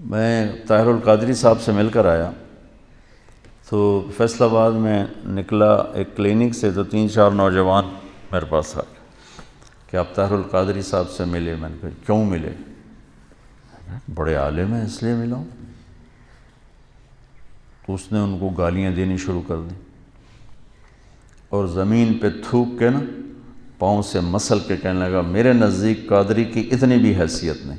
میں طاہر القادری صاحب سے مل کر آیا تو فیصل آباد میں نکلا ایک کلینک سے، تو 3-4 نوجوان میرے پاس آ گئے کہ آپ طاہر القادری صاحب سے ملے۔ میں نے کہا کیوں ملے؟ بڑے عالم ہیں اس لیے ملا ہوں۔ تو اس نے ان کو گالیاں دینی شروع کر دی اور زمین پہ تھوک کے نا پاؤں سے مسل کے کہنے لگا میرے نزدیک قادری کی اتنی بھی حیثیت نہیں۔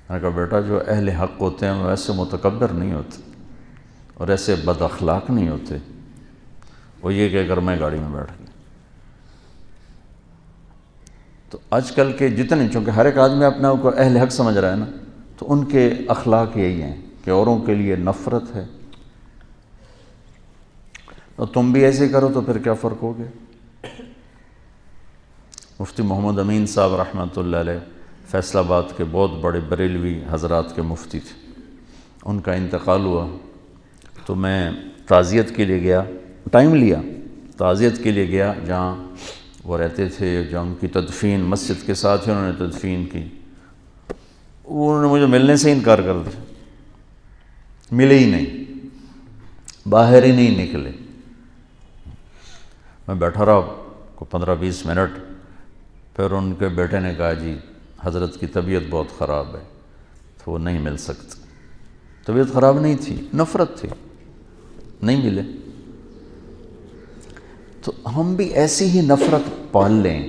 میں نے کہا بیٹا جو اہل حق ہوتے ہیں وہ ایسے متکبر نہیں ہوتے اور ایسے بد اخلاق نہیں ہوتے۔ وہ یہ کہہ کر میں گاڑی میں بیٹھ گیا۔ تو آج کل کے جتنے، چونکہ ہر ایک آدمی اپنے آپ کو اہل حق سمجھ رہا ہے نا، تو ان کے اخلاق یہی ہیں کہ اوروں کے لیے نفرت ہے۔ اور تم بھی ایسے کرو تو پھر کیا فرق ہو گیا؟ مفتی محمد امین صاحب رحمۃ اللہ علیہ فیصل آباد کے بہت بڑے بریلوی حضرات کے مفتی تھے۔ ان کا انتقال ہوا تو میں تعزیت کے لیے گیا، ٹائم لیا، تعزیت کے لیے گیا جہاں وہ رہتے تھے، جہاں ان کی تدفین مسجد کے ساتھ ہی انہوں نے تدفین کی۔ انہوں نے مجھے ملنے سے انکار کر دیا، ملے ہی نہیں، باہر ہی نہیں نکلے۔ میں بیٹھا رہا کو 15-20 منٹ، پھر ان کے بیٹے نے کہا جی حضرت کی طبیعت بہت خراب ہے تو وہ نہیں مل سکتے۔ طبیعت خراب نہیں تھی، نفرت تھی، نہیں ملے۔ تو ہم بھی ایسی ہی نفرت پال لیں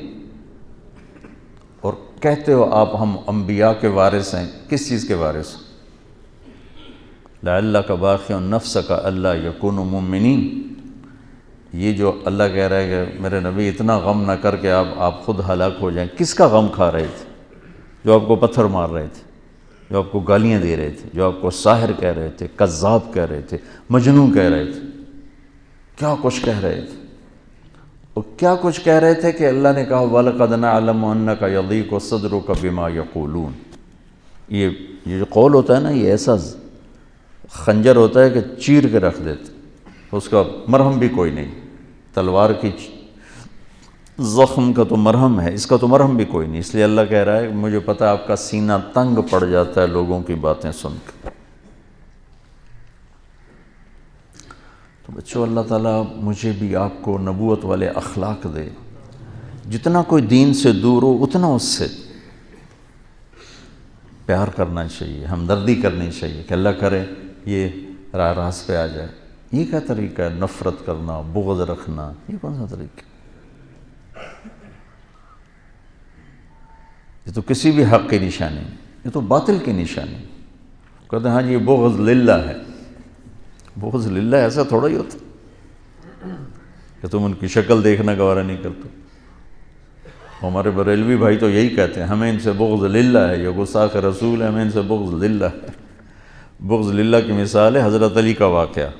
اور کہتے ہو آپ ہم انبیاء کے وارث ہیں۔ کس چیز کے وارث؟ لعلک باخع نفسک الا یکونوا مؤمنین۔ یہ جو اللہ کہہ رہا ہے کہ میرے نبی اتنا غم نہ کر کے آپ خود ہلاک ہو جائیں، کس کا غم کھا رہے تھے؟ جو آپ کو پتھر مار رہے تھے، جو آپ کو گالیاں دے رہے تھے، جو آپ کو ساحر کہہ رہے تھے، کذاب کہہ رہے تھے، مجنون کہہ رہے تھے، کیا کچھ کہہ رہے تھے؟ اور کیا کچھ کہہ رہے تھے کہ اللہ نے کہا وَلَقَدْ نَعْلَمُ أَنَّكَ يَضِيقُ صَدْرُكَ بِمَا يَقُولُونَ۔ یہ جو قول ہوتا ہے نا، یہ ایسا خنجر ہوتا ہے کہ چیر کے رکھ دیتے، اس کا مرہم بھی کوئی نہیں۔ تلوار کی زخم کا تو مرہم ہے، اس کا تو مرہم بھی کوئی نہیں۔ اس لیے اللہ کہہ رہا ہے مجھے پتہ ہے آپ کا سینہ تنگ پڑ جاتا ہے لوگوں کی باتیں سن کے۔ تو بچوں اللہ تعالیٰ مجھے بھی آپ کو نبوت والے اخلاق دے، جتنا کوئی دین سے دور ہو اتنا اس سے پیار کرنا چاہیے، ہمدردی کرنی چاہیے کہ اللہ کرے یہ راہ راست پہ آ جائے۔ یہ کیا طریقہ ہے؟ نفرت کرنا، بغض رکھنا، یہ کون سا طریقہ ہے؟ یہ تو کسی بھی حق کی نشانی نہیں، یہ تو باطل کی نشانی ہے۔ کہتے ہیں ہاں جی یہ بغض للہ ہے۔ بغض للہ ایسا تھوڑا ہی ہوتا کہ تم ان کی شکل دیکھنا گوارا نہیں کرتے۔ ہمارے بریلوی بھائی تو یہی کہتے ہیں ہمیں ان سے بغض للہ ہے، یہ گستاخ رسول ہے، ہمیں ان سے بغض للہ ہے۔ بغض للہ کی مثال ہے حضرت علی کا واقعہ۔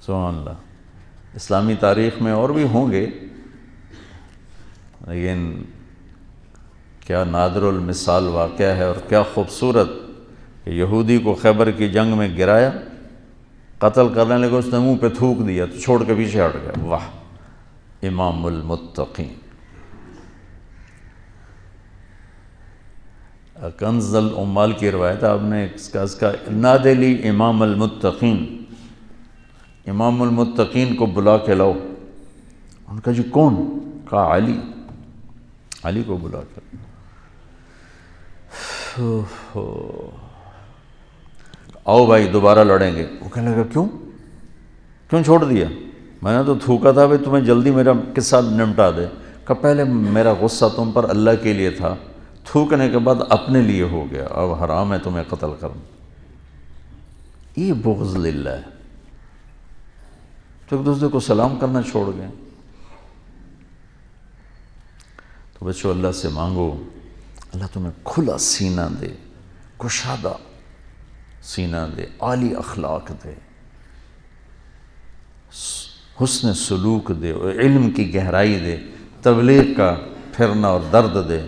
سبحان اللہ۔ اسلامی تاریخ میں اور بھی ہوں گے، لیکن کیا نادر المثال واقعہ ہے اور کیا خوبصورت کہ یہودی کو خیبر کی جنگ میں گرایا، قتل کرنے لگے، اس نے منہ پہ تھوک دیا تو چھوڑ کے پیچھے ہٹ گیا۔ واہ، امام المتقین۔ کنز العمال کی روایت آپ نے اس کا نادی لی امام المتقین، امام المتقین کو بلا کے لاؤ۔ ان کا جی کون؟ کہا علی، علی کو بلا کے آؤ بھائی دوبارہ لڑیں گے۔ وہ کہنے لگا کیوں چھوڑ دیا؟ میں نے تو تھوکا تھا بھائی تمہیں جلدی میرا قصہ نمٹا دے۔ کہ پہلے میرا غصہ تم پر اللہ کے لیے تھا، تھوکنے کے بعد اپنے لیے ہو گیا، اب حرام ہے تمہیں قتل کرنا۔ یہ بغض للہ ہے۔ تو ایک دوسرے کو سلام کرنا چھوڑ گئے۔ تو بچوں اللہ سے مانگو اللہ تمہیں کھلا سینہ دے، کشادہ سینہ دے، عالی اخلاق دے، حسن سلوک دے، علم کی گہرائی دے، تبلیغ کا پھرنا اور درد دے،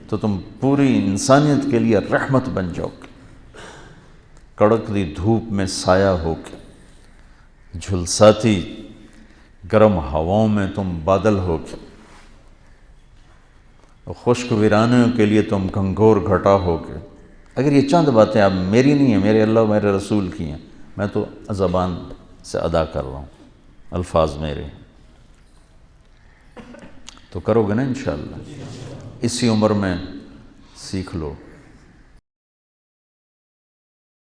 تو تم پوری انسانیت کے لیے رحمت بن جاؤ گے۔ کڑکتی دھوپ میں سایہ ہو کے، جھلساتی گرم ہواؤں میں تم بادل ہو کے، خشک ویرانوں کے لیے تم گھنگور گھٹا ہو کے، اگر یہ چند باتیں اب میری نہیں ہیں، میرے اللہ و میرے رسول کی ہیں، میں تو زبان سے ادا کر رہا ہوں، الفاظ میرے، تو کرو گے نا انشاءاللہ؟ اسی عمر میں سیکھ لو.